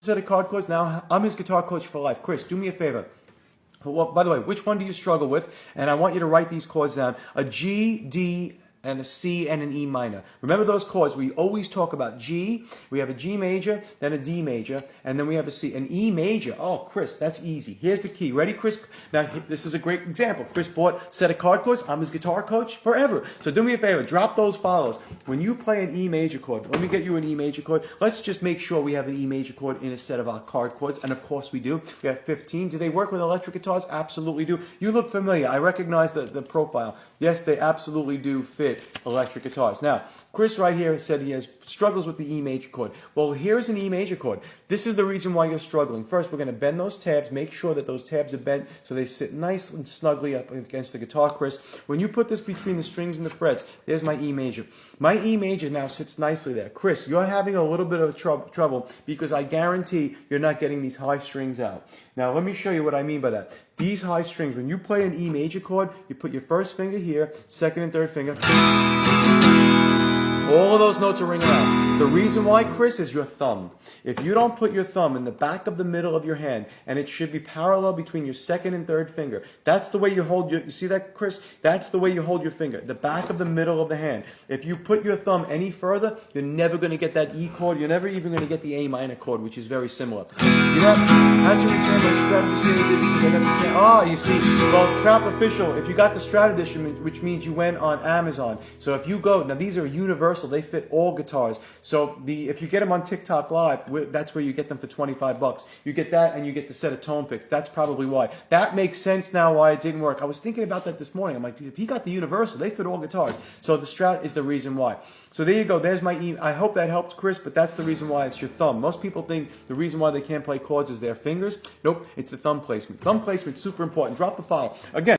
set of chord chords. Now I'm his guitar coach for life. Chris, do me a favor. Well, by the way, which one do you struggle with? And I want you to write these chords down. A G, D, and a C and an E minor. Remember those chords. We always talk about G. We have a G major, then a D major, and then we have a C. An E major. Oh, Chris, that's easy. Here's the key. Ready, Chris? Now, this is a great example. Chris bought a set of chord chords. I'm his guitar coach forever. So do me a favor. Drop those follows. When you play an E major chord, let me get you an E major chord. Let's just make sure we have an E major chord in a set of our chord chords. And of course we do. We have 15. Do they work with electric guitars? Absolutely do. You look familiar. I recognize the profile. Yes, they absolutely do fit electric guitars. Now, Chris right here said he has struggles with the E major chord. Well, here's an E major chord. This is the reason why you're struggling. First, we're going to bend those tabs. Make sure that those tabs are bent so they sit nice and snugly up against the guitar, Chris. When you put this between the strings and the frets, there's my E major. My E major now sits nicely there. Chris, you're having a little bit of trouble because I guarantee you're not getting these high strings out. Now, let me show you what I mean by that. These high strings, when you play an E major chord, you put your first finger here, second and third finger. All of those notes are ringing out. The reason why, Chris, is your thumb. If you don't put your thumb in the back of the middle of your hand, and it should be parallel between your second and third finger, that's the way you hold your, you see that, Chris? That's the way you hold your finger, the back of the middle of the hand. If you put your thumb any further, you're never going to get that E chord. You're never even going to get the A minor chord, which is very similar. See that? How'd you return those Stratocaster? Ah, you see. Well, Trap Official, if you got the Strat Edition, which means you went on Amazon. So if you go, now these are universal. They fit all guitars. So if you get them on TikTok Live, that's where you get them for $25. You get that and you get the set of tone picks. That's probably why. That makes sense now why it didn't work. I was thinking about that this morning. I'm like, if he got the universal, they fit all guitars. So the Strat is the reason why. So there you go. There's my E. I hope that helps, Chris, but that's the reason why. It's your thumb. Most people think the reason why they can't play chords is their fingers. Nope, it's the thumb placement. Thumb placement is super important. Drop the file. Again,